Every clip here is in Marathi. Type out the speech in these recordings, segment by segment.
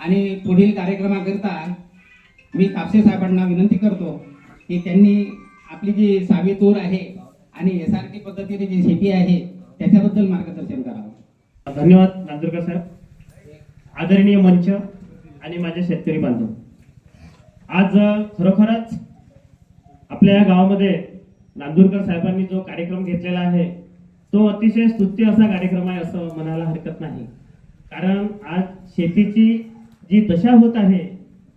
आणि पुढील कार्यक्रमाकरिता मी कापसे साहेबांना विनंती करतो की त्यांनी आपली जी सावी तूर आहे आणि SRT पद्धतीने जी शेती आहे त्याच्याबद्दल मार्गदर्शन करावं. धन्यवाद नांदुरकर साहेब. आदरणीय मंच आणि माझे शेतकरी बांधव, आज खरोखरच आपल्या या गावामध्ये नांदुरकर साहेबांनी जो कार्यक्रम घेतलेला आहे तो अतिशय स्तुत्य असा कार्यक्रम आहे असं म्हणायला हरकत नाही. कारण आज शेतीची जी दशा होत आहे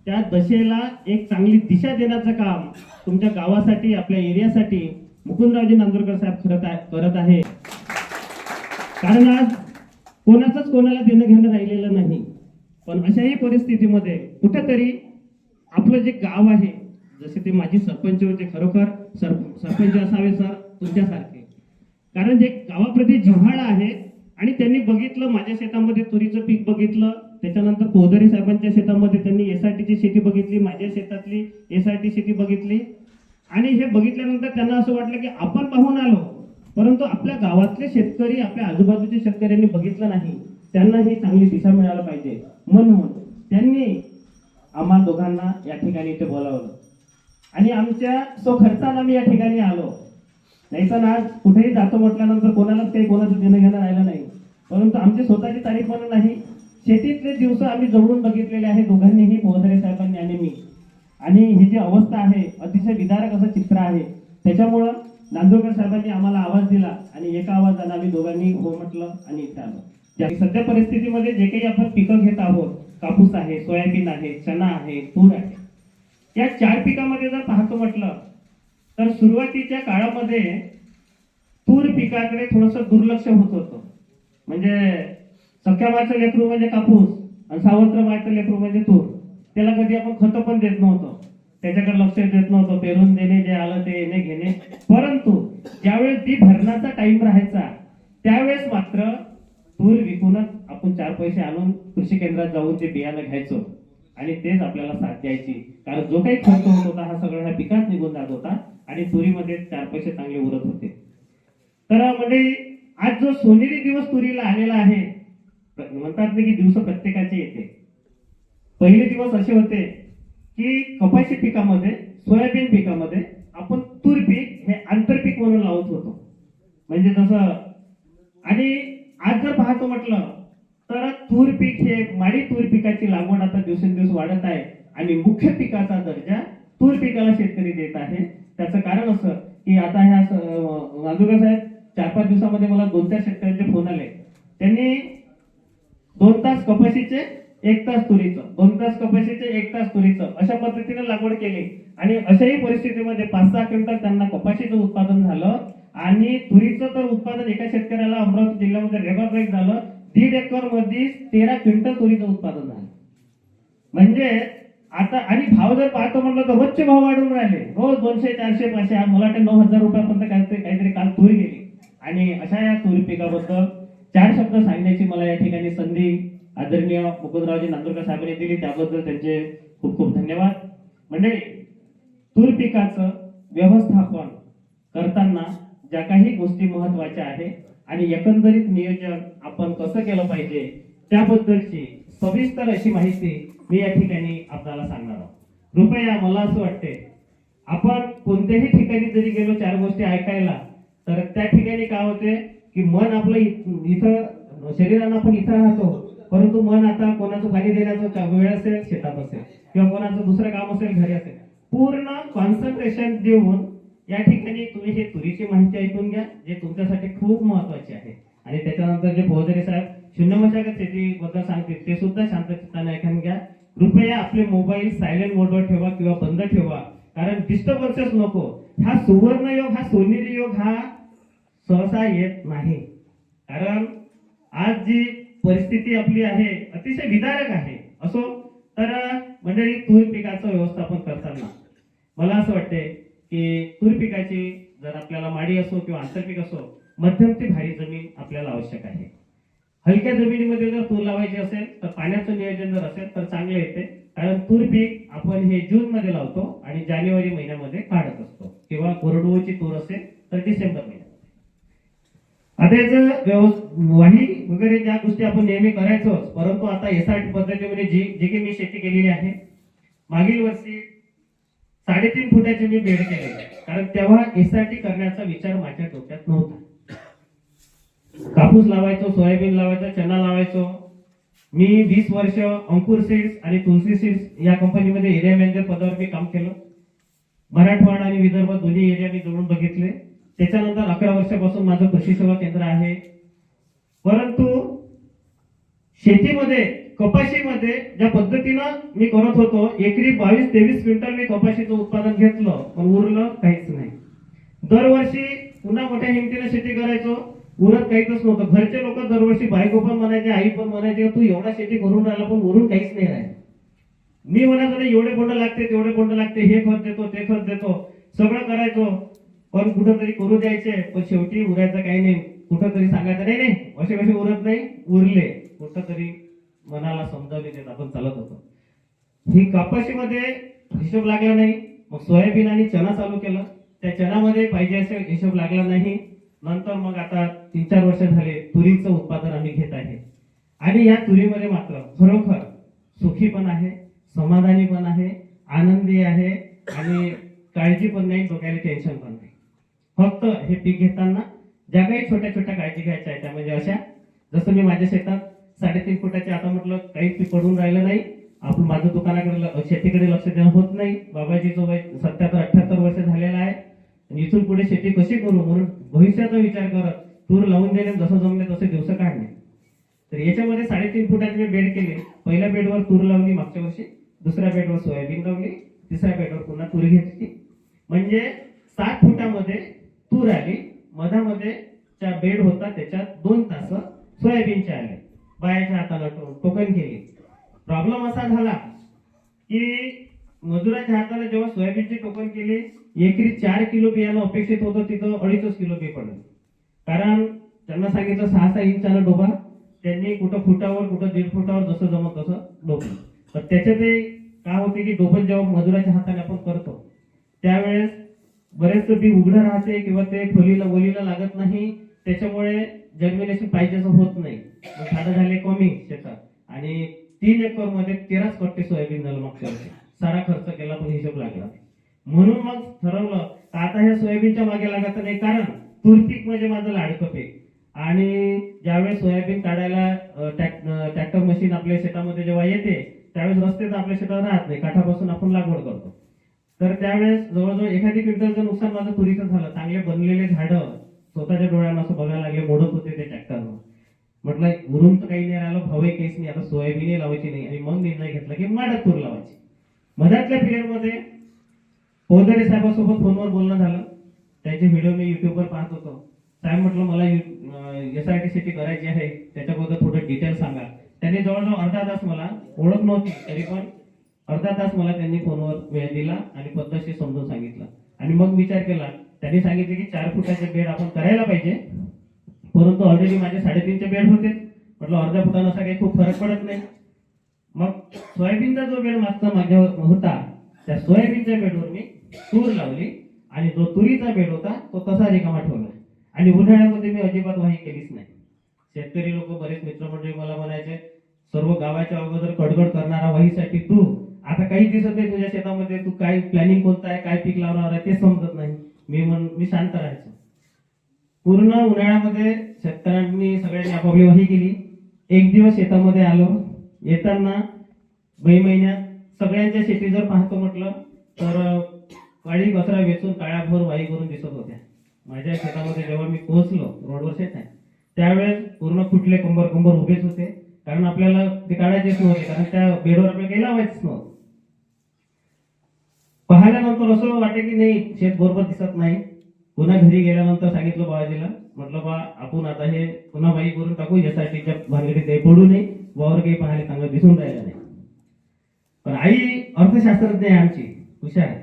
त्या दशेला एक चांगली दिशा देण्याचं काम तुमच्या गावासाठी, आपल्या एरियासाठी मुकुंदरावजी नांदुरकर साहेब करत आहे. कारण आज कोणाचंच कोणाला देणं घेणं राहिलेलं नाही. पण अशाही परिस्थितीमध्ये कुठेतरी आपलं जे गाव आहे, जसे ते माजी सरपंच होते, खरोखर सरपंच असावे सर तुमच्यासारखे. कारण जे गावाप्रती जिव्हाळा आहे आणि त्यांनी बघितलं, माझ्या शेतामध्ये तुरीचं पीक बघितलं, त्याच्यानंतर पोहदरी साहेबांच्या शेतामध्ये त्यांनी SRTची शेती बघितली, माझ्या शेतातली SRT शेती बघितली. आणि हे बघितल्यानंतर त्यांना असं वाटलं की आपण पाहून आलो, परंतु आपल्या गावातले शेतकरी, आपल्या आजूबाजूच्या शेतकऱ्यांनी बघितलं नाही, त्यांना ही चांगली दिशा मिळायला पाहिजे. म्हणून त्यांनी आम्हा दोघांना या ठिकाणी इथे बोलावलं आणि आमच्या स्वखर्चानं मी या ठिकाणी आलो. नाही तर आज कुठेही जातो म्हटल्यानंतर कोणालाच काही कोणाचं देणं घेणं राहिलं नाही. परंतु आमची स्वतःची तारीफ म्हणून नाही, शेतीतले दिवस आम्ही जवळून बघितलेले आहे दोघांनीही, पोहदरे साहेबांनी आणि मी. आणि ही जी अवस्था आहे अतिशय विदारक असं चित्र आहे. त्याच्यामुळं नांदुरकर साहेबांनी आम्हाला आवाज दिला आणि एका आवाजानं आम्ही दोघांनी हो म्हटलं आणि इथे आलो. सध्या परिस्थितीमध्ये जे काही आपण पिकं घेत आहोत, कापूस आहे, सोयाबीन आहे, चणा आहे, तूर आहे, या 4 पिकामध्ये जर पाहतो म्हटलं तर सुरुवातीच्या काळामध्ये तूर पिकाकडे थोडंसं दुर्लक्ष होत होतं. म्हणजे सख्या मायचं लेकरू म्हणजे कापूस आणि सावत्र मायचं लेकरू म्हणजे तूर. त्याला कधी आपण खतं पण देत नव्हतो, त्याच्याकडे लक्ष देत नव्हतं, पेरून देणे, जे आलं ते येणे घेणे. परंतु ज्यावेळेस बी भरण्याचा टाइम राहायचा त्यावेळेस मात्र तूर विकूनच आपण 4 पैसे आणून कृषी केंद्रात जाऊन ते बियाणं घ्यायचो आणि तेच आपल्याला साथ द्यायची. कारण जो काही खर्च होत होता हा सगळा ह्या पिकात निघून जात होता आणि तुरीमध्ये 4 पैसे चांगले उरत होते. तर म्हणजे आज जो सोनेरी दिवस तुरीला आलेला आहे, म्हणतात की दिवस प्रत्येकाचे येते. पहिले दिवस असे होते की कपाशी पिकामध्ये, सोयाबीन पिकामध्ये आपण तूर पीक हे आंतरपीक म्हणून लावत होतो. म्हणजे जसं, आणि आज जर पाहतो म्हटलं तर तूर पीक हे माडी तूर पिकाची लागवड आता दिवसेंदिवस वाढत आहे आणि मुख्य पिकाचा दर्जा तूर पिकाला शेतकरी देत आहे. त्याचं कारण असं की आता ह्या नांदुरकर साहेब 4-5 दिवसामध्ये मला 2-4 शेतकऱ्यांचे फोन आले. त्यांनी 2 तास कपाशीचे 1 तास तुरीचं, 2 तास कपाशीचे 1 तास तुरीचं अशा पद्धतीने लागवड केली. आणि अशाही परिस्थितीमध्ये 5-6 क्विंटल त्यांना कपाशीचं उत्पादन झालं आणि तुरीचं तर उत्पादन एका शेतकऱ्याला अमरावती जिल्ह्यामध्ये रेकॉर्ड ब्रेक झालं. 1.5 एकर मध्ये 13 क्विंटल तुरीचं उत्पादन झालं. म्हणजे आता, आणि भाव जर पाहतो म्हटलं तर रोजचे भाव वाढून राहिले, रोज 200, 400, 500, मला वाटतं 9,000 रुपयापर्यंत काहीतरी काल तूर गेली. आणि अशा या तूर पिकाबद्दल 4 शब्द सांगण्याची मला या ठिकाणी संधी आदरणीय मुकुंदरावजी नांदुरकर साहेबांनी दिली, त्याबद्दल त्यांचे खूप खूप धन्यवाद. म्हणजे तूर पिकाचं व्यवस्थापन करताना ज्या काही गोष्टी महत्वाच्या आहे आणि एकंदरीत नियोजन आपण कसं केलं पाहिजे त्याबद्दलची सविस्तर अशी माहिती मी या ठिकाणी आपल्याला सांगणार आहोत. कृपया मला असं वाटते, आपण कोणत्याही ठिकाणी जरी गेलो 4 गोष्टी ऐकायला तर त्या ठिकाणी काय होते की मन आपलं इथं, शरीरानं आपण इथं राहतो, परंतु मन आता कोणाचं पाणी देण्याचं वेळ असेल शेतात असेल किंवा कोणाचं दुसरं काम असेल घरी असेल, पूर्ण कॉन्सन्ट्रेशन देऊन या ठिकाणी तुम्ही हे तुरीची माहिती ऐकून घ्या, जे तुमच्यासाठी खूप महत्वाची आहे. आणि त्याच्यानंतर जे पोहदरे साहेब शून्य मशागत शेतीबद्दल सांगतील ते सुद्धा शांत चित्ताने ऐकून घ्या. कृपया आपले मोबाईल सायलेंट मोडवर ठेवा किंवा बंद ठेवा, कारण डिस्टर्बन्सेस नको. हा सुवर्णयोग, हा सोनेरी योग हा सहसा येत नाही. कारण आज जी परिस्थिती आपली आहे अतिशय विदारक आहे. असो तर मंडळी, तूर पिकाचं व्यवस्थापन करताना मला असं वाटते की तूर पिकाची जर आपल्याला माडी असो किंवा आंतरपीक असो, मध्यम ते भारी जमीन आपल्याला आवश्यक आहे. हलक्या जमिनीमध्ये जर तूर लावायची असेल तर पाण्याचं नियोजन जर असेल तर चांगले येते. कारण तूर पीक आपण हे जून मध्ये लावतो आणि जानेवारी महिन्यामध्ये काढत असतो, किंवा कोरडवाहूची तूर असेल तर डिसेंबर महिन्यामध्ये. आता याचं वाही वगैरे ज्या गोष्टी आपण नेहमी करायचोच, परंतु आता एसआरटी पद्धतीमध्ये जी जी काही मी शेती केलेली आहे, मागील वर्षी 3.5 फुटाची मी बेड केलेली, कारण तेव्हा एसआरटी करण्याचा विचार माझ्या डोक्यात नव्हता. कापूस लावायचो, सोयाबीन लावायचो, चना लावायचो. मी 20 वर्ष अंकुर सीड्स आणि तुलसी सीड्स या कंपनीमध्ये एरिया मॅनेजर पदावर मी काम केलं. मराठवाडा आणि विदर्भ दोन्ही एरिया मी जवळून बघितले. त्याच्यानंतर 11 वर्षापासून माझं कृषी सेवा केंद्र आहे. परंतु शेतीमध्ये, कपाशीमध्ये ज्या पद्धतीनं मी करत होतो, एकरी 22-23 क्विंटल मी कपाशीचं उत्पादन घेतलं, पण उरलं काहीच नाही. दरवर्षी पुन्हा मोठ्या हिमतीने शेती करायचो, उरत काहीच नव्हतं. घरचे लोक दरवर्षी, बायको पण म्हणायचे, आई पण म्हणायचे, तू एवढा शेती करून राहिला पण उरून काहीच नाही राहिलं. मी म्हणायचो नाही, एवढे बोंड लागते, तेवढे बोंड लागते, हे खत देतो, ते खत देतो, सगळं करायचो, पण कुठंतरी करू द्यायचे. पण शेवटी उरायचं काही नाही. कुठंतरी सांगायचं नाही नाही असे कसे उरत नाही, उरले. कुठंतरी मनाला समजावले देत आपण चालत होतो. ही कपाशीमध्ये हिशोब लागला नाही. मग सोयाबीन आणि चना चालू केलं. त्या चनामध्ये पाहिजे असे हिशोब लागला नाही. नंतर मग आता 3-4 वर्ष झाले तुरीचं उत्पादन आम्ही घेत आहे. आणि या तुरीमध्ये मात्र खरोखर सुखी पण आहे, समाधानी पण आहे, आनंदी आहे आणि काळजी पण नाही, डोक्याला टेन्शन पण नाही. फक्त हे पीक घेताना ज्या काही छोट्या छोट्या काळजी घ्यायच्या आहेत त्या म्हणजे अशा, जसं मी माझ्या शेतात 3.5 फुटाचे आता म्हटलं काही पीक पडून राहिलं नाही. आपण माझं दुकानाकडे, शेतीकडे लक्ष देणं होत नाही. बाबाजीचं वय 77-78 वर्ष झालेलं आहे. इथून पुढे शेती कशी करू म्हणून भविष्याचा विचार करत तूर लावून देणे, जसं जमले तसे दिवस काढणे. तर याच्यामध्ये 3.5 फुटाची मी बेड केली. पहिल्या बेडवर तूर लावली मागच्या वर्षी, दुसऱ्या बेडवर सोयाबीन लावली, तिसऱ्या बेडवर पुन्हा तूर घेतली. म्हणजे 7 फुटामध्ये तूर आली. मधामध्ये च्या बेड होता त्याच्यात 2 तास सोयाबीनचे आले. बायाच्या हाताला टोकन केली. प्रॉब्लेम असा झाला की मजुराच्या हाताने जेव्हा सोयाबीनची टोकन केली, एकरी 4 किलो बियाणं अपेक्षित होतं, तिथं 2.5 किलो बी पडलं. कारण त्यांना सांगितलं 6-6 इंचानं डोबा. त्यांनी कुठं फुटावर, कुठं 1.5 फुटावर, जसं जमत तसं डोबलं. तर त्याच्यात काय होते की डोबन जेव्हा मजुराच्या हाताने आपण करतो त्यावेळेस बरेच बी उघडं राहते किंवा ते खोलीला वलीला लागत नाही. त्याच्यामुळे जर्मिनेशन पाहिजे असं होत नाही. झाडं झाले कमी शेतात आणि 3 एकर मध्ये 13 कट्टे सोयाबीन झालं मागच्या वर्षी. सारा खर्च केला पण हिशोब लागला. म्हणून मग ठरवलं आता ह्या सोयाबीनच्या मागे लागत नाही, कारण तूर पीक म्हणजे माझं लाडकं पीक. आणि ज्यावेळेस सोयाबीन काढायला ट्रॅक्टर मशीन आपल्या शेतामध्ये जेव्हा येते त्यावेळेस रस्ते तर आपल्या शेतात राहत नाही, काठापासून आपण लागवड करतो. तर त्यावेळेस जवळजवळ एखादी क्विंटलचं नुकसान माझं तुरीचं झालं. चांगले बनलेले झाडं स्वतःच्या डोळ्यानं असं बघायला लागले, मोडत होते ते ट्रॅक्टरवर. म्हटलं उरून तर काही नाही राहिलं, भावही काहीच नाही, आता सोयाबीनही लावायची नाही. आणि मग निर्णय घेतला की माडत तूर लावायची. मधातल्या पिरियडमध्ये पोदरे साहेबांसोबत फोनवर बोलणं झालं. त्यांचे व्हिडिओ मी युट्यूबवर पाहत होतो. साहेब म्हटलं मला एसआरटी शेती करायची आहे, त्याच्याबद्दल थोडं डिटेल सांगा. त्यांनी जवळजवळ अर्धा तास, मला ओळख नव्हती तरी पण अर्धा तास मला त्यांनी फोनवर वेळ दिला आणि पद्धतशीर समजून सांगितलं. आणि मग विचार केला. त्यांनी सांगितले की 4 फुटाचे बेड आपण करायला पाहिजे, परंतु ऑलरेडी माझे 3.5चे बेड होते. म्हटलं अर्ध्या फुटानं असा काही खूप फरक पडत नाही. मग सोयाबीनचा जो बेड माझ्या होता त्या सोयाबीनच्या बेडवर मी तूर लावली आणि जो तुरीचा बेड होता तो तसा रिकामा ठेवला. आणि उन्हाळ्यामध्ये मी अजिबात वाही केलीच नाही. शेतकरी लोक, बरेच मित्रमंडळी मला म्हणायचे, सर्व गावाच्या अगोदर कडकड करणारा वाहीसाठी तू आता काही दिसत नाही तुझ्या शेतामध्ये, तू काय प्लॅनिंग कोणतं आहे, काय पीक लावणार आहे ते समजत नाही. मी शांत राहायचो. पूर्ण उन्हाळ्यामध्ये शेतकऱ्यांनी सगळ्यांनी आपापली वाही केली. एक दिवस शेतामध्ये आलो. येताना मे महिन्यात सगळ्यांच्या शेती जर पाहतो म्हटलं तर वाडी कचरा वेचून काळ्याभोर वाही करून दिसत होत्या. माझ्या शेतामध्ये जेव्हा मी पोहोचलो, रोडवर शेत आहे, त्यावेळेस पूर्ण फुटले कंबर उभेच होते. कारण आपल्याला ते काढायचेच नव्हते, कारण त्या बेडवर आपल्याला काही लावायचंच नव्हतं. पाहिल्यानंतर असं वाटे की नाही शेत बरोबर दिसत नाही. पुन्हा घरी गेल्यानंतर सांगितलं बाबाजीला, म्हटलं बा आपण आता हे पुन्हा वाही करून टाकू, यासाठीच्या भानगडीत काही पडू नये, वावर काही पाहायला चांगलं दिसून राहिलं नाही. पण आई अर्थशास्त्रज्ञ आहे आमची, हुशार आहे.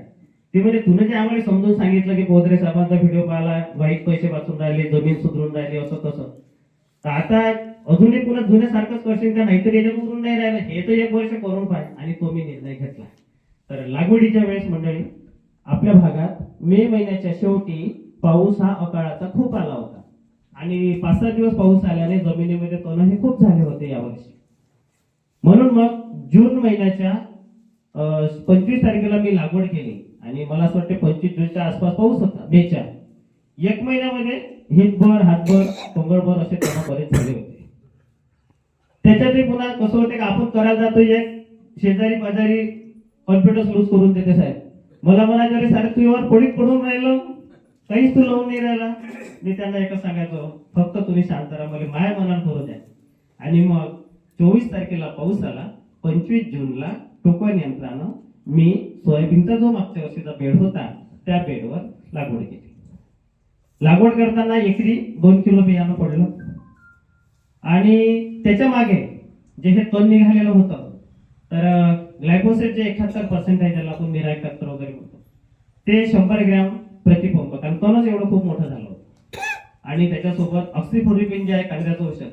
ते म्हणजे तुने जे आम्हाला समजून सांगितलं की पोदरे साहेबांचा व्हिडिओ पाहिला, वाईट पैसे वाचून राहिले, जमीन सुधरून राहिली, असं तसं, तर आता अजूनही पुन्हा जुन्यासारखंच करशील का, नाहीतर याच्यात उरून नाही राहिलं. हे तर 1 वर्ष करून पाहिजे. आणि तो मी निर्णय घेतला. तर लागवडीच्या वेळेस मंडळी, आपल्या भागात मे महिन्याच्या शेवटी पाऊस हा अकाळाचा खूप आला होता आणि 5-6 दिवस पाऊस आल्याने जमिनीमध्ये तण हे खूप झाले होते यावर्षी. म्हणून मग जून महिन्याच्या 25 तारखेला मी लागवड केली आणि मला असं वाटतं 25 जूनच्या आसपास पाऊस होता मेच्या. 1 महिन्यामध्ये हितभर हातभर टोंगळभर असे तण बरेच झाले होते. त्याच्यातही पुन्हा कसं होते का आपण करायला जातो, एक शेजारी पाजारी कॉन्फिडन्स लूज करून देते साहेब. मला म्हणायचं अरे सारे तू यावर पडीत पडून राहिलो, काहीच तू लावून नाही राहिला. मी त्यांना एकच सांगायचो, फक्त तुम्ही शांत राहा, मला माया मनात करू द्या. आणि मग 24 तारखेला पाऊस आला. 25 जूनला टोकन यंत्रानं मी सोयाबीनचा जो मागच्या वर्षीचा बेड होता त्या बेडवर लागवड केली. लागवड करताना एकरी 2 किलो बियाणं पडलं आणि त्याच्या मागे जे हे तण निघालेलं होतं तर ग्लायफोसेट जे 71% आहे, ज्याला आपण निरा 71 वगैरे म्हणतो, ते 100 ग्रॅम प्रतिपंप, कारण तणच एवढं खूप मोठं झालं होतं. आणि त्याच्यासोबत ऑक्सिफ्लोरिपिन जे आहे कांद्याचं औषध,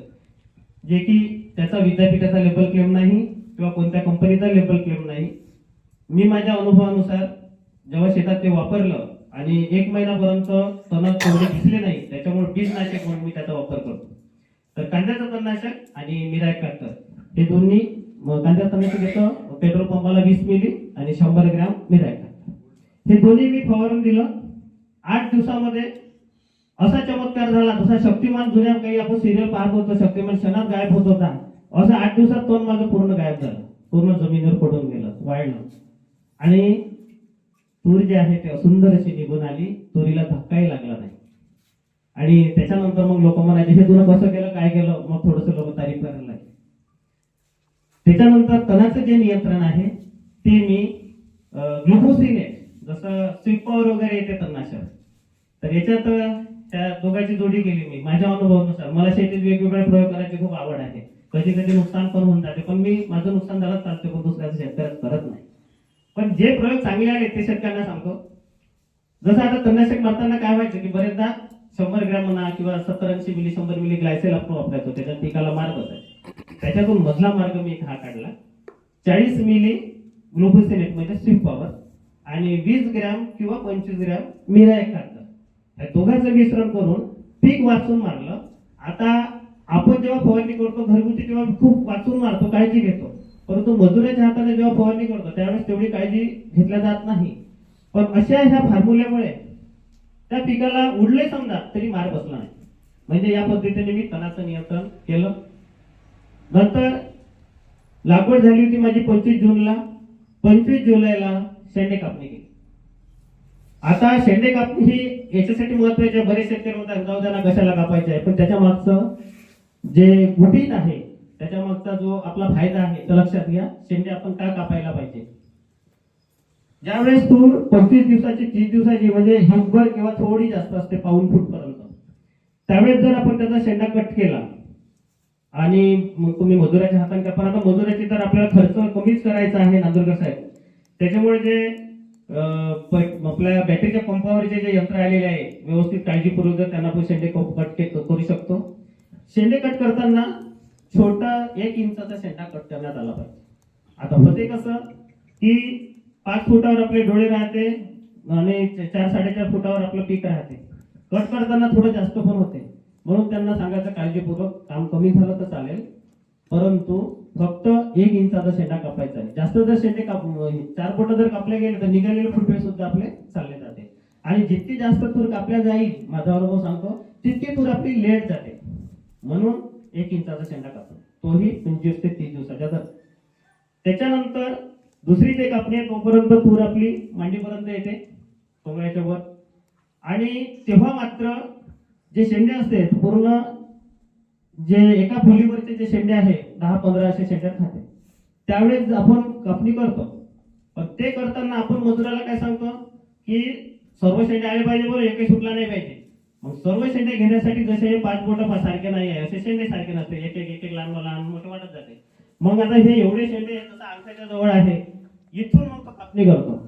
जे की त्याचा विद्यापीठाचा लेबल क्लेम नाही किंवा कोणत्या कंपनीचा लेबल क्लेम नाही. मी माझ्या अनुभवानुसार जेव्हा शेतात ते वापरलं आणि 1 महिन्यापर्यंत तणात तेवढे दिसले नाही, त्याच्यामुळे बीजनाशक म्हणून मी त्याचा वापर करतो. तर कांद्याचं तणनाशक आणि मिरा 71 हे दोन्ही कांद्याचं तणनाशक घेतो पेट्रोल पंपाला 20 मिली आणि 100 ग्रॅम मिरा 71 हे दोन्ही मी फवारून दिलं. 8 दिवसामध्ये असा चमत्कार झाला, जसा शक्तिमान जुन्या काही आपण सिरियल पाहत होतो, शक्तिमान क्षणात गायब होत होता, असं 8 दिवसात तण माझं पूर्ण गायब झालं, पूर्ण जमिनीवर पडून गेलं, वाळलं. आणि तूर जी आहे ती सुंदर अशी निघून आली, तुरीला धक्काही लागला नाही. आणि त्याच्यानंतर मग लोक म्हणायचे हे तुला कसं केलं, काय केलं, मग थोडस लोक तारीफ करायला लागले. त्याच्यानंतर तणाचं जे नियंत्रण आहे ते मी ग्लुकोसिनेट, जसं स्वीपॉवर वगैरे येते तणनाशक, तर याच्यात त्या दोघांची जोडी केली मी माझ्या अनुभवानुसार. मला शेतीत वेगवेगळे प्रयोग करायची खूप आवड आहे. कधी कधी नुकसान पण होऊन जाते, पण मी माझं नुकसान झालं चालते, पण दुसऱ्याचं शेतकऱ्यात करत नाही. पण जे प्रयोग चांगले आले ते शेतकऱ्यांना सांगतो. जसं आता तणनाशक मारताना काय व्हायचं की बरेचदा 100 ग्रॅम म्हणा किंवा 70-80 मिली 100 मिली ग्लायसेल आपण वापरायचो, त्याच्यात पिकाला मार बसायचा. त्याच्यातून मधला मार्ग मी एक हा काढला, 40 मिली ग्लुकोसिनेट म्हणजे स्वीपॉवर आणि 20 ग्रॅम किंवा 25 ग्रॅम मिरा 71 या दोघांचं मिश्रण करून पीक वाचून मारलं. आता आपण जेव्हा फवारणी करतो घरगुती तेव्हा खूप वाचून मारतो, काळजी घेतो, परंतु मजुराच्या हाताने जेव्हा फवारणी करतो त्यावेळेस तेवढी काळजी घेतल्या जात नाही. पण अशा ह्या फॉर्म्युल्यामुळे त्या पिकाला उडले समजा तरी मार बसला नाही. म्हणजे या पद्धतीने मी तणाचं नियंत्रण केलं. नंतर लागवड झाली होती माझी 25 जूनला. 25 जुलैला शेंडे कापणी केली. आता शेंडे कापणी ही याच्यासाठी महत्वाची आहे. बरेच शेतकरी म्हणतात जाऊ द्या ना कशाला कापायचे आहे, पण त्याच्या मागचं जे गुपित आहे, त्याच्या मागचा जो आपला फायदा आहे तो लक्षात घ्या. शेंडे आपण का कापायला पाहिजे? ज्यावेळेस तूर 25 दिवसाची 30 दिवसाची म्हणजे हिमभर किंवा थोडी जास्त असते, पाऊण फूट पर्यंत, त्यावेळेस जर आपण त्याचा शेंडा कट केला आणि मग तुम्ही मजुराच्या हाताने कापा. आता मजुराची तर आपल्याला खर्च कमीच करायचा आहे नांदुरकर साहेब, त्याच्यामुळे जे आपल्या बॅटरीच्या पंपावरचे जे यंत्र आलेले आहे व्यवस्थित काळजीपूर्वक जर त्यांना आपण शेंडे कट करू शकतो. शेंडे कट करताना छोटा 1 इंचाचा शेंडा कट करण्यात आला पाहिजे. आता होते कसं की 5 फुटावर आपले डोळे राहते आणि 4-4.5 फुटावर आपलं पीक राहते. कट करताना थोडं जास्त पण होते, म्हणून त्यांना सांगायचं काळजीपूर्वक काम कमी झालं तर चालेल, परंतु फक्त 1 इंचाचा शेंडा कापायचा आहे. जास्त जर शेंडे 4 फुट जर कापले गेले तर निघालेले फुटवे सुद्धा आपले चालले जाते. आणि जितकी जास्त तूर कापल्या जाईल, माझा अनुभव सांगतो, तितकी तूर आपली लेट जाते. म्हणून 1 इंचाचा शेंडा कापतो, तोही 25 ते 30 दिवसाच्या. त्याच्यानंतर दुसरी जे कापणी आहे तोपर्यंत तूर आपली मांडीपर्यंत येते टोंगळ्याच्या वर. आणि तेव्हा मात्र जे शेंडे असते पूर्ण जे एका फुलीवरचे जे शेंडे आहे 10-15 असे शेंडे खाते, त्यावेळेस आपण कापणी करतो. पण ते करताना आपण मजुराला काय सांगतो की सर्व शेंडे आले पाहिजे, बरं एकही सुटला नाही पाहिजे. मग सर्व शेंडे घेण्यासाठी जसे 5 बोट सारखे नाही आहे, असे शेंडे सारखे नसते, एक लहान लहान मोठे वाटत जाते. मग आता हे एवढे शेंडे जसं अंगठ्याच्या जवळ आहे, इथून मग कापणी करतो,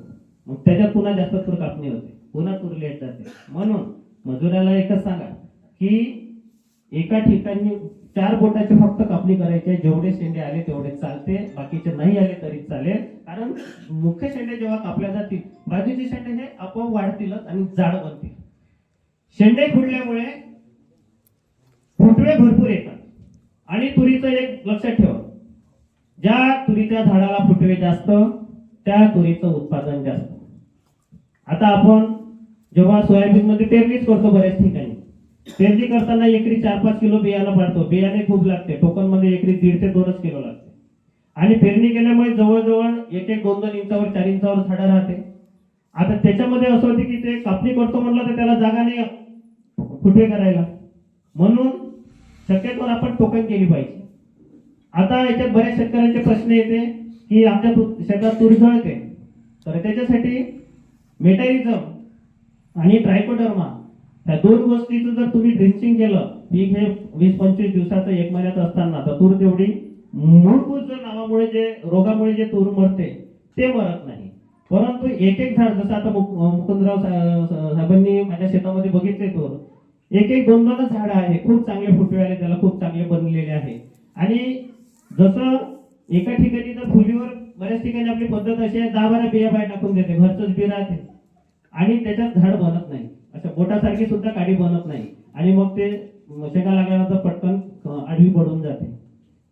मग त्याच्यात पुन्हा जास्त तूर कापणी होते, पुन्हा तूर लेट जाते. म्हणून मजुराला एकच सांगा की एका ठिकाणी 4 बोटाची फक्त कापणी करायची, जेवढे शेंडे आले तेवढे चालते, बाकीचे नाही आले तरी चालेल. कारण मुख्य शेंडे जेव्हा कापल्या जातील बाजूचे शेंडे हे आपोआप वाढतीलच आणि जाड बनतील. शेंडे फुडल्यामुळे फुटवे भरपूर येतात. आणि तुरीचं एक लक्षात ठेवा, ज्या तुरीच्या झाडाला फुटवे जास्त त्या तुरीचं उत्पादन जास्त. आता आपण जेव्हा सोयाबीन मध्ये पेरणीच करतो, बऱ्याच ठिकाणी पेरणी करताना एकरी 4-5 किलो बियाणं पाडतो. बियाणे खूप लागते, टोकन मध्ये एकरी 1.5 ते 2 किलो लागते. आणि पेरणी केल्यामुळे जवळजवळ 1-2 इंचावर 4 इंचावर झाडं राहते. आता त्याच्यामध्ये असं होते की ते कापणी करतो म्हणलं तर त्याला जागा नाही फुटवे करायला, म्हणून शक्यतोवर आपण टोकन केली पाहिजे. आता याच्यात बऱ्याच शेतकऱ्यांचे प्रश्न येते की आमच्या शेतात तूर जळते, तर त्याच्यासाठी मेटॅरिझम आणि ट्रायकोडर्मा ह्या 2 गोष्टीचं जर तुम्ही ड्रिंचिंग केलं, पीक हे 20-25 दिवसाचं 1 महिन्याचं असताना, तर तूर तेवढी मूळभूत जर नावामुळे जे रोगामुळे जे तूर मरते ते मरत नाही. परंतु एक एक झाड, जसं आता मुकुंदराव साहेबांनी माझ्या शेतामध्ये बघितले तूर, एक 2-2 झाड आहे, खूप चांगले फुटवे आले, त्याला खूप चांगले बनलेले आहे. आणि जसं एका ठिकाणी जर फुलीवर, बऱ्याच ठिकाणी आपली पद्धत अशी आहे 10-12 बिया बाहेर टाकून देते, घरचंच बी राहते आणि त्याच्यात झाड बनत नाही, अशा बोटासारखी सुद्धा काडी बनत नाही. आणि मग ते शेंगा लागल्यानंतर पटकन आडवी पडून जाते,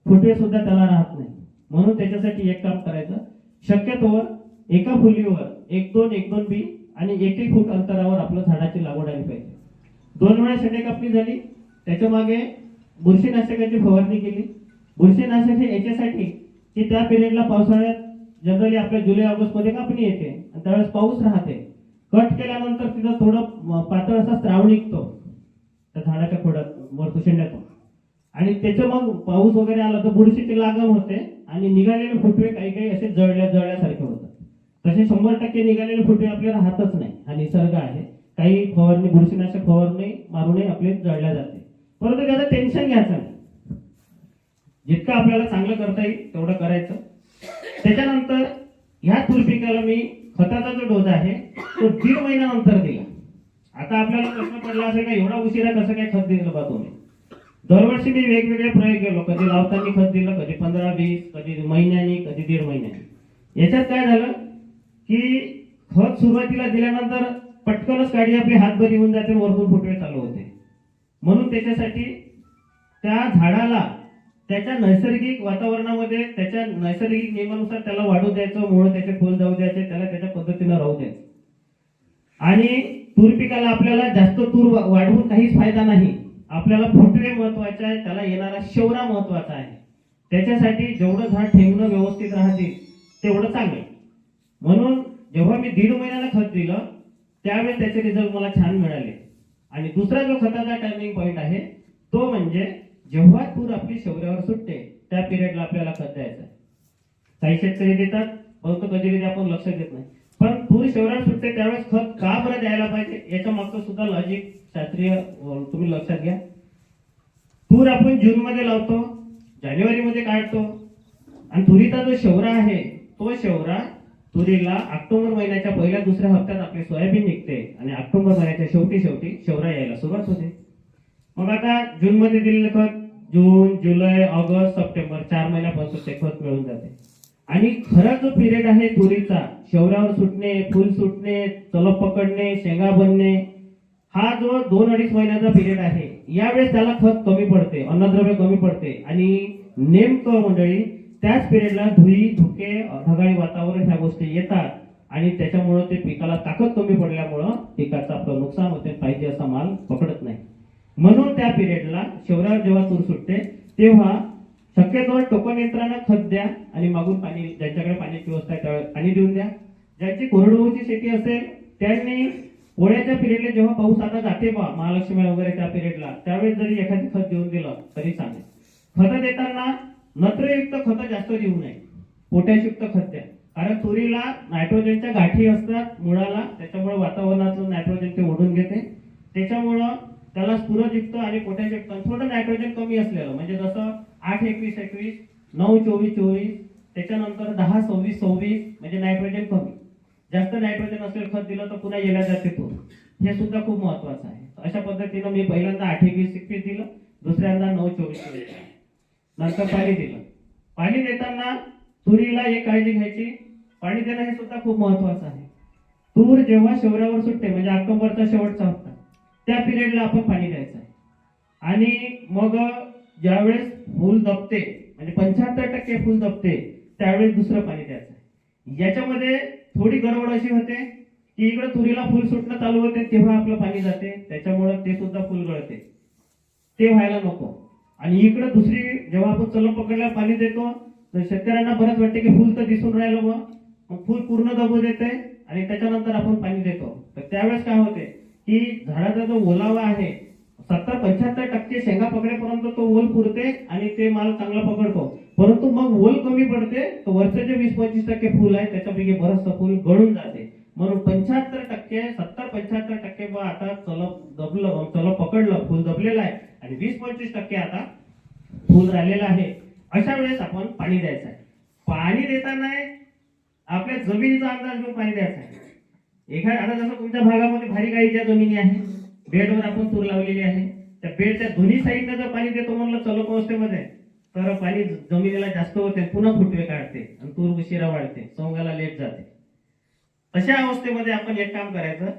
फुटवे सुद्धा त्याला राहत नाही. म्हणून त्याच्यासाठी एक काम करायचं, शक्यतोवर एका फुलीवर 1-2 बी आणि 1-1 फूट अंतरावर आपलं झाडाची लागवड आली पाहिजे. 2 वेळा शेंडे कापणी झाली, त्याच्या मागे बुरशीनाशकाची फवारणी केली. बुरशीनाशक हे याच्यासाठी की त्या पिरियडला पावसाळ्यात जनरली आपल्या जुलै-ऑगस्ट मध्ये कापणी येते आणि त्यावेळेस पाऊस राहते. कट केल्यानंतर तिथं थोडं पातळ असा स्त्राव निघतो त्या झाडाच्या खोडात वरतून शेंड्यातून, आणि त्याचं मग पाऊस वगैरे आला तर बुरशीची लागण होते आणि निघालेले फुटवे काही असे जळल्यासारखे होतात. तसे 100% निघालेले फुटवे आपले राहतच नाही, हा निसर्ग आहे. काही फवारणी, बुरशीनाशक फवारणी मारूनही आपले जळल्या जाते. परंतु त्याचं टेन्शन घ्यायचं नाही, जितकं आपल्याला चांगलं करता येईल तेवढं करायचं. त्याच्यानंतर ह्या तूर पिकाला मी खताचा जो डोस आहे तो 1.5 महिन्यानंतर दिला. आता आपल्याला प्रश्न पडला असेल का एवढा उशिरा कसं काय खत दिलं बा तुम्ही? दरवर्षी मी वेगवेगळे प्रयोग केलो, कधी लावताना खत दिलं, कधी 15-20, कधी महिन्यानी, कधी 1.5 महिन्यानी. याच्यात काय झालं की खत सुरुवातीला दिल्यानंतर पटकनच काडी आपली हातभर येऊन जाते, वरतून फुटवे चालू होते. म्हणून त्याच्यासाठी त्या झाडाला त्याच्या नैसर्गिक वातावरणामध्ये, त्याच्या नैसर्गिक नियमानुसार त्याला वाढू द्यायचं, मुळे त्याचे फुल जाऊ द्यायचे, त्याला त्याच्या पद्धतीनं राहू द्यायचं. आणि तूर पिकाला आपल्याला जास्त तूर वाढवून काहीच फायदा नाही. आपल्याला फुटवे महत्वाचे आहे, त्याला येणारा शेवरा महत्वाचा आहे. त्याच्यासाठी जेवढं झाड ठेवणं व्यवस्थित राहतील तेवढं चांगलं. म्हणून जेव्हा मी 1.5 महिन्याला खत दिलं त्यावेळेस त्याचे रिझल्ट मला छान मिळाले. आणि दुसरा जो खताचा टर्निंग पॉइंट आहे तो म्हणजे जेव्हा तूर आपली शेवऱ्यावर सुटते त्या पिरियडला आपल्याला खत द्यायचं. काही शेतकरी देतात, परंतु कधी आपण लक्ष देत नाही. पण तूर शेवऱ्यावर सुटते त्यावेळेस खत का बरं द्यायला पाहिजे याच्या मागचं सुद्धा लॉजिक शास्त्रीय तुम्ही लक्षात घ्या. तूर आपण जून मध्ये लावतो, जानेवारी मध्ये काढतो, आणि तुरीचा जो शेवरा आहे तो शेवरा तुरीला ऑक्टोबर महिन्याच्या 1-2 हप्त्यात आपली सोयाबीन निघते आणि ऑक्टोबर महिन्याच्या शेवटी शेवरा यायला सुरुवात होते. मग आता जून मध्ये दिलेलं खत जून, जुलै, ऑगस्ट, सप्टेंबर 4 महिन्यापासून ते खत मिळून जाते. आणि खरा जो पिरियड आहे तुरीचा, शेवऱ्यावर सुटणे, फुल सुटणे, तलप पकडणे, शेंगा बनणे, हा जो 2-2.5 महिन्याचा पिरियड आहे, यावेळेस त्याला खत कमी पडते, अन्नद्रव्य कमी पडते. आणि नेमकं मंडळी त्याच पिरियडला धुळी, धुके, ढगाळी वातावरण ह्या गोष्टी येतात आणि त्याच्यामुळे ते पिकाला ताकद कमी पडल्यामुळं पिकाचं आपलं नुकसान होते, पाहिजे असा माल पकडत नाही. म्हणून त्या पिरियडला शेवऱ्यावर जेव्हा तूर सुटते तेव्हा शक्यतो टोकन यंत्रानं खत द्या आणि मागून पाणी, ज्यांच्याकडे पाण्याची व्यवस्था आहे त्यावेळेस पाणी देऊन द्या. ज्यांची कोरडवाहूची शेती असेल त्यांनी पोळ्याच्या पिरियडला जेव्हा पाऊस आता जाते बा महालक्ष्मी वगैरे त्या पिरियडला, त्यावेळेस जरी एखादी खत देऊन दिलं तरी चालेल. खत देताना नत्रयुक्त खत जास्त देऊ नये, पोटॅशयुक्त खत द्या. कारण तुरीला नायट्रोजनच्या गाठी असतात मुळाला, त्याच्यामुळे वातावरणातलं नायट्रोजन ते ओढून घेते. त्याच्यामुळं त्याला स्फुरदयुक्त आणि पोटॅशयुक्त, थोडं नायट्रोजन कमी असलेलं, म्हणजे जसं 8-21-21, 9-24-24, त्याच्यानंतर 10-26-26 म्हणजे नायट्रोजन कमी. जास्त नायट्रोजन असलेलं खत दिलं तर पुन्हा येल्या जाते तूर, हे सुद्धा खूप महत्वाचं आहे. अशा पद्धतीनं मी पहिल्यांदा 8-21-21 दिलं, दुसऱ्यांदा 9-24-24, नंतर पाणी दिलं. पाणी देताना तुरीला एक काळजी घ्यायची, पाणी देणं हे सुद्धा खूप महत्वाचं आहे. तूर जेव्हा शेवऱ्यावर सुटते म्हणजे ऑक्टोबरचा शेवटचा हप्ता, त्या पिरियडला आपण पाणी द्यायचं आहे. आणि मग ज्यावेळेस फुल दबते म्हणजे 75% फुल दबते त्यावेळेस दुसरं पाणी द्यायचं. याच्यामध्ये थोडी गडबड अशी होते की इकडे तुरीला फुल सुटणं चालू होते तेव्हा आपलं पाणी जाते, त्याच्यामुळे ते सुद्धा फुल गळते. ते व्हायला नको. आणि इकडे दुसरी जेव्हा आपण चलम पकडल्यावर पाणी देतो तर शेतकऱ्यांना बरंच वाटते की फुल तर दिसून राहिलं बा, मग फुल पूर्ण दबू देते आणि त्याच्यानंतर आपण पाणी देतो. तर त्यावेळेस काय होते की झाडाचा जो ओलावा आहे 70-75% शेंगा पकडेपर्यंत तो ओल पुरते आणि ते माल चांगला पकडतो. परंतु मग ओल कमी पडते तर वरचे जे 20-25% फुल आहे त्याच्यापैकी बरंचसं फुल गळून जाते. म्हणून 75% 70-75% आता चल पकडलं फुल दबलेलं आहे आणि 20-25% आता फुल राहिलेलं आहे. अशा वेळेस आपण पाणी द्यायचं आहे. पाणी देताना आपल्या जमिनीचा अंदाज घेऊन पाणी द्यायचं आहे. आता जसं तुमच्या भागामध्ये भारी गाईच्या जमिनी आहे, बेडवर आपण तूर लावलेली आहे, त्या बेडच्या दोन्ही साईडनं जर पाणी देतो म्हणलं चलक अवस्थेमध्ये तर पाणी जमिनीला जास्त होते, पुन्हा फुटवे काढते आणि तूर उशिरा वाढते, सोंगाला लेट जाते. तशा अवस्थेमध्ये आपण एक काम करायचं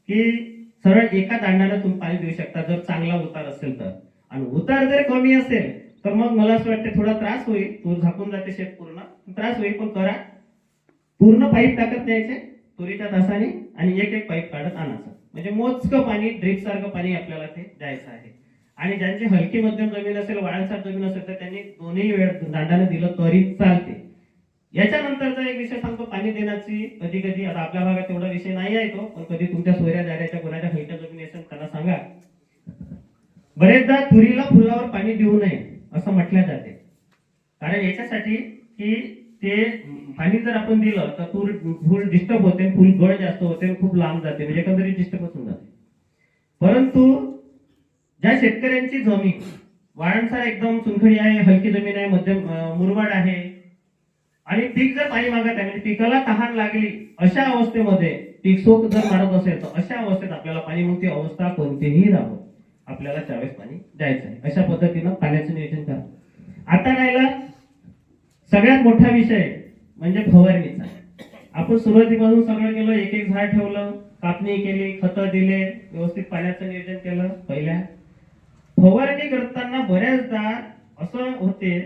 की सरळ एका दांडाला तुम्ही पाणी देऊ शकता जर चांगला उतार असेल तर. आणि उतार जर कमी असेल तर मग मला असं वाटतं थोडा त्रास होईल, तूर झाकून जाते शेत पूर्ण, त्रास होईल. पण करा, पूर्ण पाईप टाकत द्यायचे तुरीच्या तासाने आणि एक पाईप काढत आणायचं. म्हणजे मोजकं पाणी ड्रिप सारखं पाणी आपल्याला ते द्यायचं आहे. आणि ज्यांची हलकी मध्यम जमीन असेल, वाळसर जमीन असेल तर त्यांनी दोन्ही वेळ दांडाने दिलं तरी चालते. याच्यानंतरचा एक विषय सांगतो पाणी देण्याची. कधी कधी आता आपल्या भागात तेवढा विषय नाही आहे तो, पण कधी तुमच्या सोयऱ्या दाऱ्याच्या कोणाच्या हलक्या जमिनी असेल त्यांना सांगा. बरेचदा तुरीला फुलावर पाणी देऊ नये असं म्हटलं जाते. कारण याच्यासाठी की ते पाणी जर आपण दिलं तर तूर फुल डिस्टर्ब होते, फुल गळ जास्त होते, खूप लांब जाते, म्हणजे एकंदरीत डिस्टर्ब होऊन जाते. परंतु ज्या शेतकऱ्यांची जमीन वाळणसार एकदम चुनखडी आहे, हलकी जमीन आहे, मध्यम मुरमाड आहे आणि पीक जर पाणी मागत आहे म्हणजे पिकाला तहान लागली, अशा अवस्थेमध्ये पीक सोक जर मारत असेल तर अशा अवस्थेत आपल्याला पाणी, मग ती अवस्था कोणतीही राहो, आपल्याला त्यावेळेस पाणी द्यायचं आहे. अशा पद्धतीनं पाण्याचं नियोजन करा. आता राहिला सगळ्यात मोठा विषय म्हणजे फवारणीचा. आपण सुरुवातीपासून सगळं केलं, एक झाड ठेवलं, कापणी केली, खतं दिले, व्यवस्थित पाण्याचं नियोजन केलं. पहिल्या फवारणी करताना बऱ्याचदा असं होते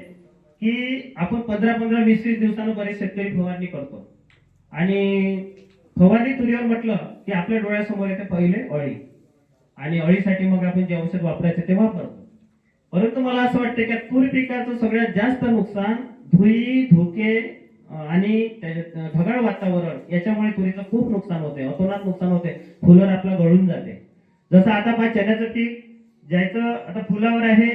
की आपण 15-20 दिवसानं बरेच शेतकरी फवारणी करतो आणि फवारणी तुरीवर म्हटलं की आपल्या डोळ्यासमोर येते पहिले अळी, आणि अळीसाठी मग आपण जे औषध वापरायचं ते वापरतो. परंतु मला असं वाटतं की तूर पिकाचं सगळ्यात जास्त नुकसान धुळी, धुके आणि ढगाळ वातावरण याच्यामुळे तुरीचं खूप नुकसान होते, अतोनात नुकसान होते. फुलं आपला गळून जाते. जसं आता पहा चण्याचं पीक ज्याचं आता फुलावर आहे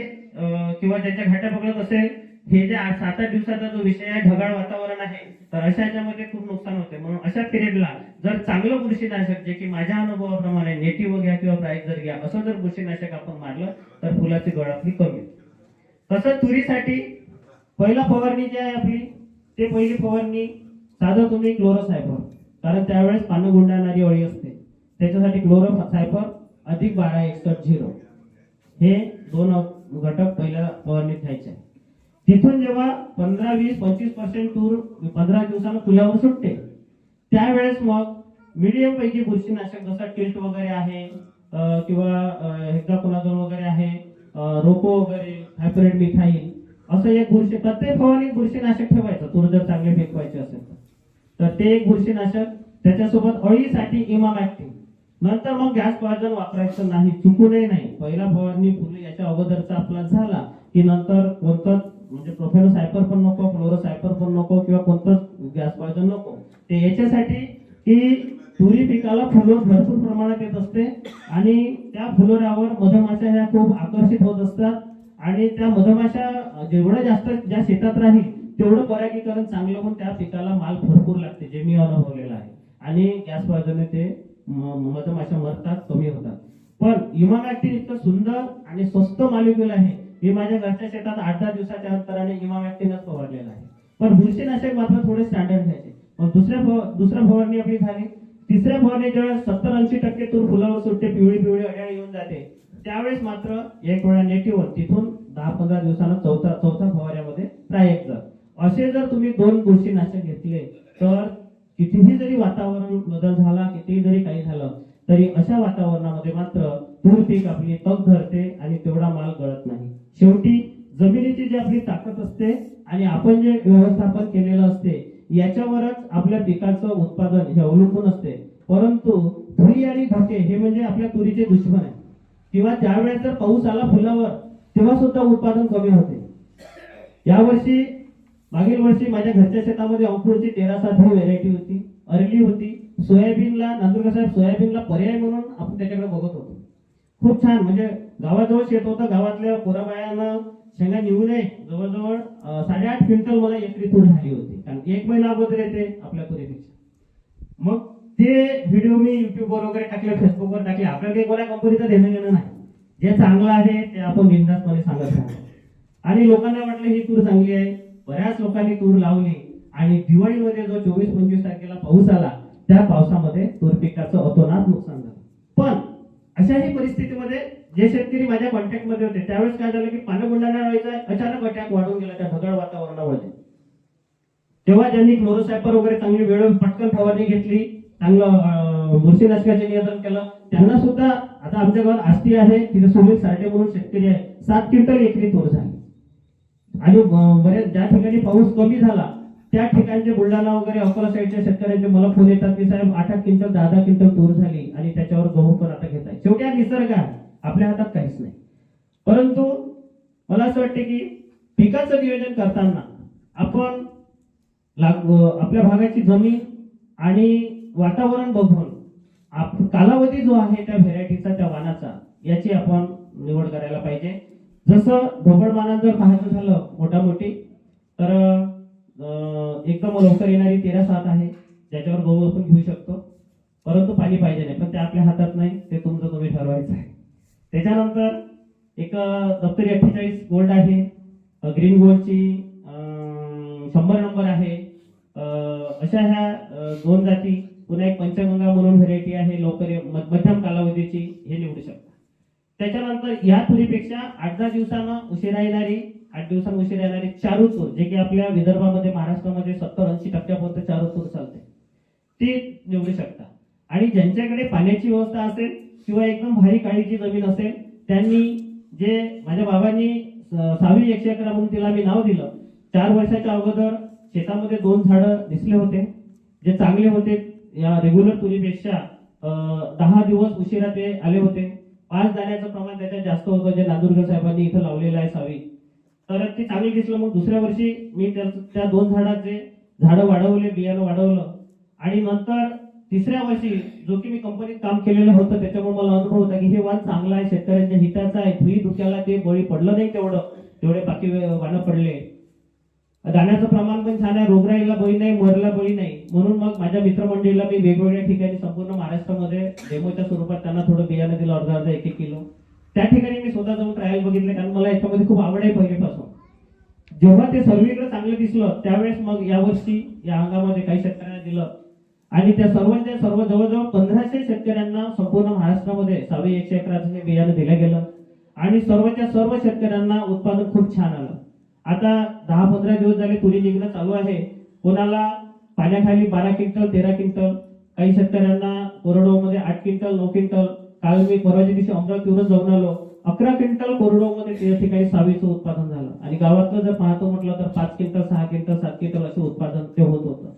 किंवा ज्याच्या घाट्या पकडत असेल, हे जे 7-8 दिवसाचा जो विषय आहे, ढगाळ वातावरण आहे, तर अशा याच्यामध्ये खूप नुकसान होते. म्हणून अशा पिरियडला जर चांगलं बुरशीनाशक, जे की माझ्या अनुभवाप्रमाणे नेटिव्ह घ्या किंवा प्राईस जर घ्या, असं जर बुरशीनाशक आपण मारलं तर फुलाची गळ आपली कमी. तसं तुरीसाठी पहिला फवारणी जी आहे आपली, ते पहिली फवारणी साधं तुम्ही क्लोरोसायफर, कारण त्यावेळेस पानं गुंडाळणारी अळी असते, त्याच्यासाठी क्लोरोसायफर अधिक 1261-0 हे 2 घटक पहिल्या फवारणीत घ्यायचे. तिथून जेव्हा 15-20-25% तूर 15 दिवसांना फुलावर सुटते त्यावेळेस मग मीडियम पैकी बुरशीनाशक जसं टिल्ट वगैरे आहे किंवा हेक्साकोनाझोल वगैरे आहे, रोको वगैरे, हायपरेट मिथाईल, असं एक बुरशी प्रत्येक फवारणीत बुरशीनाशक ठेवायचं तूर जर चांगले पिकवायचे असेल तर ते एक बुरशीनाशक. त्याच्यासोबत अळीसाठी इमामॅक्टिन. नंतर मग गॅस पॉयझन वापरायचं नाही, चुकूनही नाही. पहिला फवारणी फुले याच्या अगोदरचा आपला झाला की नंतर कोणतं म्हणजे प्रोफेनोसायपर पण नको, क्लोरोसायपर पण नको किंवा कोणतंच गॅस पॉयझन नको. ते याच्यासाठी की तुरी पिकाला फुलोर भरपूर प्रमाणात येत असते आणि त्या फुलोरावर मधमाशा ह्या खूप आकर्षित होत असतात आणि त्या मधमाशा जेवढं जास्त ज्या शेतात राहील तेवढं परागीकरण चांगलं होऊन त्या पिकाला माल भरपूर लागते, जे मी अनुभवलेलं आहे. आणि गॅस पॉयझनने ते मधमाशा मरतात, कमी होतात. पण इमामॅक्टिन इतकं सुंदर आणि स्वस्त मॉलिक्यूल आहे, मी माझ्या घरच्या शेतात 8-10 दिवसाच्या अंतराने इमामॅक्टिनच फवारलेला आहे. पण बुरशीनाशक मात्र थोडे स्टँडर्ड घ्यायचे. मग दुसऱ्या फवारणी आपली झाली. तिसऱ्या फवारणी जेव्हा 70-80% तूर फुलावर सुटते, पिवळी अड्याळ येऊन जाते, त्यावेळेस मात्र एक वेळा नेटिव्ह, तिथून 10-15 दिवसांना चौथा फवाऱ्यामध्ये ट्रायएक्झर, असे जर तुम्ही 2 बुरशीनाशक घेतले तर कितीही जरी वातावरण बदल झाला, कितीही जरी काही झालं तरी अशा वातावरणामध्ये मात्र तूर पीक आपली तग धरते आणि तेवढा माल गळत नाही. शेवटी जमिनीची जी आपली ताकद असते आणि आपण जे व्यवस्थापन केलेलं असते याच्यावरच आपल्या पिकाचं उत्पादन हे अवलंबून असते. परंतु धुळी आणि धोके हे म्हणजे आपल्या तुरीचे दुश्मन आहे. किंवा ज्यावेळेस जर पाऊस आला फुलावर तेव्हा सुद्धा उत्पादन कमी होते. यावर्षी मागील वर्षी माझ्या घरच्या शेतामध्ये अंकुरची 13-7 ही व्हेरायटी होती, अर्ली होती. सोयाबीनला नांदुरकर साहेब सोयाबीनला पर्याय म्हणून आपण त्याच्याकडे बघत होतो. खूप छान, म्हणजे गावाजवळ शेत होतं. गावातल्या पोराबायांना शेंगा निघू नये जवळजवळ 8.5 क्विंटल मला एकरी तूर झाली होती. कारण 1 महिना अगोदर येते आपल्या तुरीपेक्षा. मग ते व्हिडिओ मी युट्यूबवर वगैरे टाकले, फेसबुकवर टाकले. आपल्याला काही कोणा कंपनीचं देणं घेणं नाही. जे चांगलं आहे ते आपण बिनधास्तपणे सांगत राहतो. आणि लोकांना वाटलं ही तूर चांगली आहे. बऱ्याच लोकांनी तूर लावली आणि दिवाळीमध्ये जो 24-25 तारखेला पाऊस आला त्या पावसामध्ये तूर पिकाचं अतोनात नुकसान झालं. पण अशाही परिस्थितीमध्ये जे शेतकरी माझ्या कॉन्टॅक्ट मध्ये होते त्यावेळेस काय झालं की पानगुंडाणा व्हायचा, अचानक अटॅक वाढून गेला त्या ढगाळ वातावरणामध्ये. तेव्हा ज्यांनी क्लोरोसायपर वगैरे चांगली वेळ पटकन फवारणी घेतली, चांगलं बुरशीनाशकाचे नियंत्रण केलं, त्यांना सुद्धा आता आमच्या गावात आष्टी आहे, तिथे सुनील साठे म्हणून शेतकरी आहे, 7 क्विंटल एकरी तूर झाली. आणि बरेच ज्या ठिकाणी पाऊस कमी झाला त्या ठिकाणचे बुलढाणा वगैरे अकोला साईडच्या शेतकऱ्यांचे मला फोन येतात की साहेब 8-8 क्विंटल 10-10 क्विंटल तूर झाली आणि त्याच्यावर गहू पण आता घेत आहे. शेवटी हा निसर्ग आहे, आपल्या हातात काहीच नाही. परंतु मला असं वाटते की पिकाचं नियोजन करताना आपण आपल्या भागाची जमीन आणि वातावरण बघून कालावधी जो आहे त्या व्हेरायटीचा त्या वाणाचा याची आपण निवड करायला पाहिजे. जसं ढोबळमानात जर पाहायचं झालं मोठी तर एकदम लवकर येणारी 13-7 आहे, ज्याच्यावर गहू आपण घेऊ शकतो. परंतु पाणी पाहिजे नाही, पण ते आपल्या हातात नाही, ते तुमचं तुम्ही ठरवायचं आहे. त्याच्यानंतर एक दप्तरी 48 गोल्ड आहे, ग्रीन गोल्डची 100 नंबर आहे. अशा ह्या 2 जाती. पुन्हा एक पंचगंगा म्हणून व्हेरायटी आहे, लवकर मध्यम कालावधीची, हे निवडू शकता. त्याच्यानंतर या तुरीपेक्षा 8-10 दिवसांना उशिरा येणारी 8 दिवसांना उशिरा येणारी चारू तूर, जे की आपल्या विदर्भामध्ये महाराष्ट्रामध्ये 70-80% चारू तूर चालते, ती निवडू शकता. आणि ज्यांच्याकडे पाण्याची व्यवस्था असेल किंवा एकदम भारी काळीची जमीन असेल त्यांनी, जे माझ्या बाबांनी 6वी 100 एकरा म्हणून तिला मी नाव दिलं. 4 वर्षाच्या अगोदर शेतामध्ये 2 झाडं दिसले होते जे चांगले होते. या रेग्युलर तुरीपेक्षा 10 दिवस उशिरा ते आले होते. 5 दाण्याचं प्रमाण त्याच्यात जास्त होतं, जे नांदुरकर साहेबांनी इथं लावलेलं आहे 6वी. तर ते चांगलं दिसलं. मग दुसऱ्या वर्षी मी त्या 2 झाडाचे झाडं वाढवले, बियाणं वाढवलं. आणि नंतर तिसऱ्या वर्षी जो की मी कंपनीत काम केलेलं होतं त्याच्यामुळे मला अनुभव होता की हे वाण चांगलं आहे, शेतकऱ्यांच्या हिताचं आहे. धुई धुक्याला ते बळी पडलं नाही, तेवढे बाकी वाणं पडले. दाण्याचं प्रमाण पण छान आहे, रोगराईला बळी नाही, मरला बळी नाही. म्हणून मग माझ्या मित्रमंडळीला मी वेगवेगळ्या ठिकाणी संपूर्ण महाराष्ट्रामध्ये डेमोच्या स्वरूपात त्यांना थोडं बियाणं दिलं, अर्धा 1-1 किलो. त्या ठिकाणी मी स्वतः जाऊन ट्रायल बघितले, कारण मला याच्यामध्ये खूप आवड आहे पहिल्यापासून. जेव्हा ते सर्वीकडे चांगलं दिसलं त्यावेळेस मग यावर्षी या हंगामध्ये काही शेतकऱ्यांना दिलं आणि त्या सर्व जवळजवळ 1500 शेतकऱ्यांना संपूर्ण महाराष्ट्रामध्ये 6वी 100 एकराचं हे बियाणं दिलं गेलं आणि सर्वच्या सर्व शेतकऱ्यांना उत्पादन खूप छान आलं. आता 10-15 दिवस झाले तुरी निघणं चालू आहे. कोणाला पाण्याखाली 12 क्विंटल 13 क्विंटल, काही शेतकऱ्यांना कोरडवाहूमध्ये 8 क्विंटल 9 क्विंटल. काल मी परवाच्या दिवशी अमरावतीवरून जाऊन आलो, 11 क्विंटल कोरडवाहूमध्ये त्या ठिकाणी 6वीचं उत्पादन झालं. आणि गावातलं जर पाहतो म्हटलं तर 5 क्विंटल 6 क्विंटल 7 क्विंटल असं उत्पादन ते होत होतं.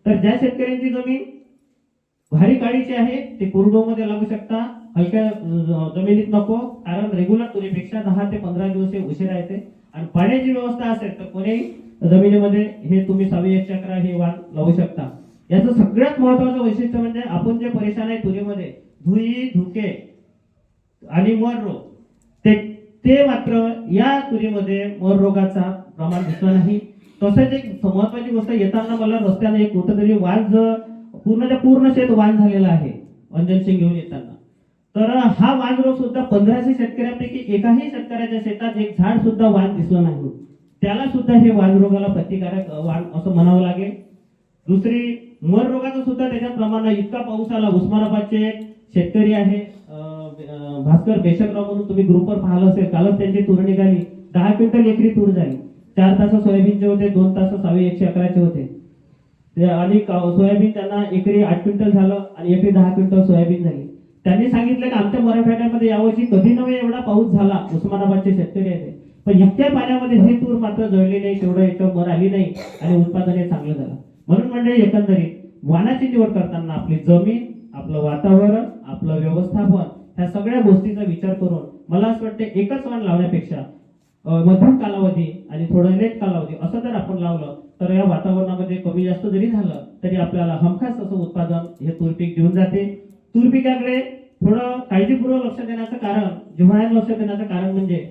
तर ज्या शेतकऱ्यांची जमीन भारी काळीची आहे ते कोरडवाहूमध्ये लागू शकता, हलक्या जमिनीत नको, कारण रेग्युलर तुरीपेक्षा 10 ते 15 दिवस हे उशिरा येते. आणि पाण्याची व्यवस्था असेल तर कोणीही जमिनीमध्ये हे तुम्ही 6वी 100 एकरा हे वाण लावू शकता. याचं सगळ्यात महत्वाचं वैशिष्ट्य म्हणजे आपण जे परेशान आहे तुरीमध्ये धुई धुके आणि मर रोग, ते मात्र या तुरीमध्ये मर रोगाचा प्रमाण दिसलं नाही. तसंच एक महत्वाची गोष्ट, येताना मला रस्त्याने एक कुठंतरी वाण पूर्ण शेत वाण झालेला आहे अंजन सिंग घेऊन येताना. तर हा वाण रोग सुद्धा 1500 शेतकऱ्यांपैकी एकाही शेतकऱ्याच्या शेतात एक झाड सुद्धा वाण दिसलं नाही. त्याला सुद्धा हे वाण रोगाला प्रतिकारक वाण असं म्हणावं लागेल. दुसरी मर रोगाचं सुद्धा त्याच्यात प्रमाण आहे. इतका पाऊस आला. उस्मानाबादचे शेतकरी आहे भास्कर बेशकराव म्हणून, तुम्ही ग्रुपवर पाहिलं असेल, कालच त्यांची तूर निघाली, 10 क्विंटल एकरी तूर झाली. 4 तास सोयाबीनचे होते, 2 तास 6वी 100 एकराचे होते. आणि सोयाबीन त्यांना एकरी 8 क्विंटल झालं आणि एकरी 10 क्विंटल सोयाबीन झाली. त्यांनी सांगितलं की आमच्या मराठवाड्यामध्ये यावर्षी कधी नव्हे एवढा पाऊस झाला, उस्मानाबादचे शेतकरी आहेत, पण इतक्या पाण्यामध्ये ही तूर मात्र जळली नाही, तेवढं याच्यावर मर आली नाही आणि उत्पादन हे चांगलं झालं. म्हणून मंडळी एकंदरीत वाणाची निवड करताना आपली जमीन, आपलं वातावरण, आपलं व्यवस्थापन ह्या सगळ्या गोष्टीचा विचार करून मला असं वाटतं एकच वाण लावण्यापेक्षा मध्यम कालावधी आणि थोडं लेट कालावधी असं जर आपण लावलं तर या वातावरणामध्ये कमी जास्त जरी झालं तरी आपल्याला हमखास असं उत्पादन हे तूर पीक देऊन जाते. तूर पिकाकडे थोडं काळजीपूर्वक लक्ष देण्याचं कारण, जिव्हाळ्यानं लक्ष देण्याचं कारण म्हणजे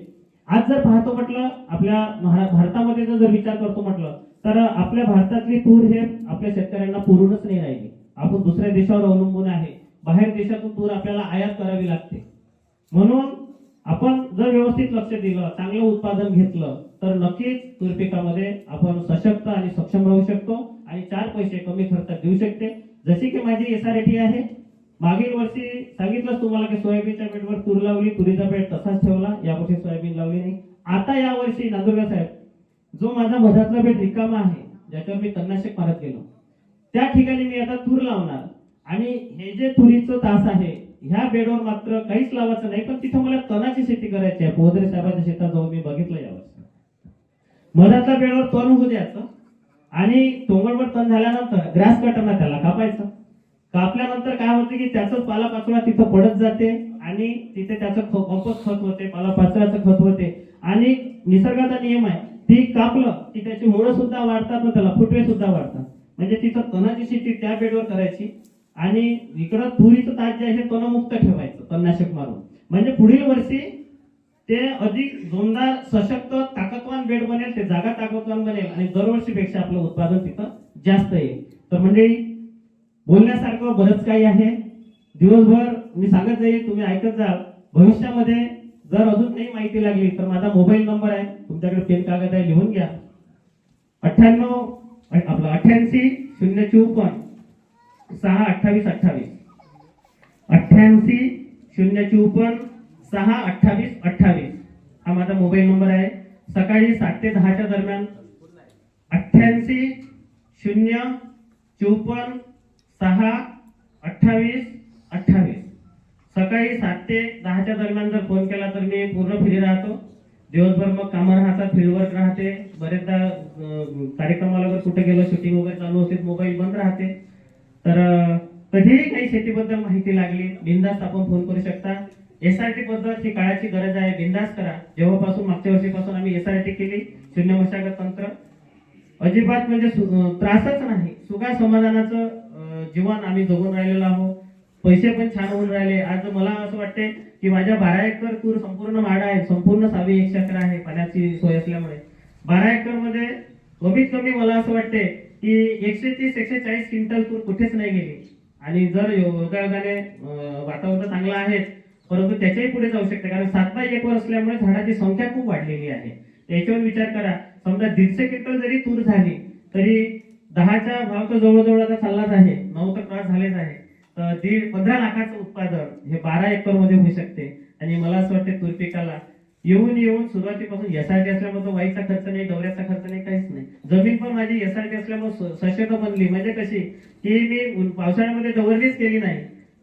आज जर पाहतो म्हटलं आपल्या भारतामध्ये जर विचार करतो म्हटलं तर आपल्या भारतातली तूर हे आपल्या शेतकऱ्यांना पुरूनच नाही राहिली. आपण दुसऱ्या देशावर अवलंबून आहे, बाहेर देशातून तूर आपल्याला आयात करावी लागते. म्हणून आपण जर व्यवस्थित लक्ष दिलं, चांगलं उत्पादन घेतलं तर नक्कीच तूर पिकामध्ये आपण सशक्त आणि सक्षम राहू शकतो आणि 4 पैसे कमी खर्चात देऊ शकते. जशी की माझी SRT आहे, मागील वर्षी सांगितलंच तुम्हाला की सोयाबीनच्या बेडवर तूर लावली, तुरीचा बेड तसाच ठेवला, यावर्षी सोयाबीन लावली नाही. आता यावर्षी नांदुरकर साहेब, जो माझा मधातला बेड रिकामा आहे ज्याच्यावर मी तणनाशक मारत गेलो, त्या ठिकाणी मी आता तूर लावणार आणि हे जे तुरीचं तास आहे ह्या बेडवर मात्र काहीच लावायचं नाही, पण तिथं मला तणाची शेती करायची आहे. पोहदरे साहेबांच्या शेतात जाऊन मी बघितलं यावर्षी मधातल्या बेडवर तण होऊ द्यायचं आणि तोंगडवर तण झाल्यानंतर ग्रास कटरला त्याला कापायचं. कापल्यानंतर काय होते की त्याचं पालापाचोळा तिथं पडत जाते आणि तिथे त्याचं कंपोस्ट खत होते, पालापाचोळ्याचं खत होते आणि निसर्गाचा नियम आहे ती कापलं की त्याची मुळं सुद्धा वाढतात व त्याला फुटवे सुद्धा वाढतात. म्हणजे तिथं तणाची शेती त्या बेडवर करायची आणि इकडं तुरीचं तास जे आहे तणमुक्त ठेवायचं तणनाशक मारून. म्हणजे पुढील वर्षी ते अधिक जोरदार, सशक्त, ताकदवान बेड बनेल, ते जागा ताकदवान बनेल आणि दरवर्षीपेक्षा आपलं उत्पादन तिथं जास्त येईल. तर मंडळी बोलण्यासारखं बरंच काही आहे. दिवसभर मी सांगत जाईल, तुम्ही ऐकत जाल. भविष्यामध्ये जर अजून काही माहिती लागली तर माझा मोबाईल नंबर आहे, तुमच्याकडे पेन कागद आहे, लिहून घ्या. 88 054 6 28 28 88 054 6 28 28 हा माझा मोबाईल नंबर आहे. सकाळी 7 ते 10 च्या दरम्यान 88 054 6 28 28 सकाळी 7 ते 10 च्या दरम्यान जर फोन केला तर मी पूर्ण फ्री राहतो. दिवसभर मग कामं राहतात, फील्डवर्क राहते, बरेचदा कार्यक्रमाला जर कुठे गेलो, शूटिंग वगैरे चालू असते, मोबाईल बंद राहते. तर कधीही काही शेतीबद्दल माहिती लागली बिनधास्त आपण फोन करू शकता. SRT पद्धत ही काळाची गरज आहे, बिनधास्त करा. जेव्हापासून मागच्या वर्षीपासून आम्ही SRT केली, शून्य मशागत तंत्र, अजिबात म्हणजे त्रासच नाही, सुगा समाधानाचं जीवन आम्ही जगून राहिलेलो आहोत. पैसे पण छान होऊन राहिले. आज मला असं वाटते की माझ्या 12 एकर तूर संपूर्ण माडा आहे, संपूर्ण 6 एकर आहे, पाण्याची सोय असल्यामुळे 12 एकर मध्ये कमीत कमी मला असं वाटते की 130-140 क्विंटल तूर कुठेच नाही गेली. आणि जर योगायोगाने वातावरण चांगलं आहे परंतु त्याच्याही पुढे जाऊ शकते, कारण 7x1 वर असल्यामुळे झाडाची संख्या खूप वाढलेली आहे. याच्यावर विचार करा, समजा 150 क्विंटल जरी तूर झाली तरी 10चा भाव तर जवळजवळ आता चाललाच आहे, 9 तर क्रॉस झालेच आहे. तर 15 लाखाचं उत्पादन हे 12 एकर मध्ये होऊ शकते. आणि मला असं वाटतं तूर पिकाला येऊन सुरुवातीपासून SRT असल्यामुळे वाईचा खर्च नाही, डवऱ्याचा खर्च नाही, काहीच नाही. जमीन पण माझी SRT असल्यामुळे सशक्त बनली. म्हणजे कशी की मी पावसाळ्यामध्ये डवरणीच केली नाही,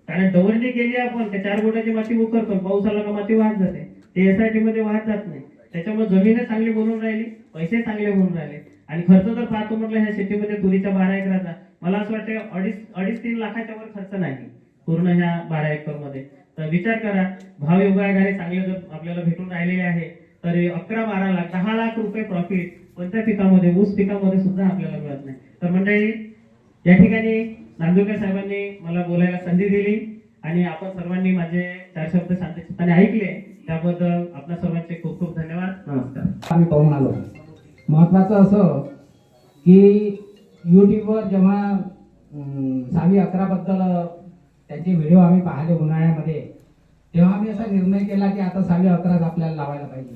कारण डवरणी केली आपण त्या 4 बोटाची माती उकरतो, पाऊस आला का माती वाहत जाते, ते SRT मध्ये वाहत जात नाही. त्याच्यामुळे जमीन चांगली बनून राहिली, पैसे चांगले होऊन राहिले. आणि खर्च जर पाहतो म्हटलं ह्या शेतीमध्ये तुरीच्या 12 एकराचा मला असं वाटतं 2.5-3 लाखाच्या वर खर्च नाही पूर्ण ह्या 12 एकर मध्ये. तर विचार करा, भाव योगायोगाने चांगले जर आपल्याला भेटून राहिलेले आहे तर 11-12 लाख 10 लाख रुपये प्रॉफिट कोणत्या पिकामध्ये, ऊस पिकामध्ये सुद्धा आपल्याला मिळत नाही. तर मंडळी या ठिकाणी नांदुरकर साहेबांनी मला बोलायला संधी दिली आणि आपण सर्वांनी माझे 4 शब्द शांतचित्ताने ऐकले, त्याबद्दल आपल्या सर्वांचे खूप खूप धन्यवाद. नमस्कार. आम्ही पाहून आलो. महत्वाचं असं की यूट्यूबवर जेव्हा 6-11 बद्दल त्यांचे व्हिडिओ आम्ही पाहिले उन्हाळ्यामध्ये, तेव्हा आम्ही असा निर्णय केला की आता 6-11 आपल्याला लावायला पाहिजे.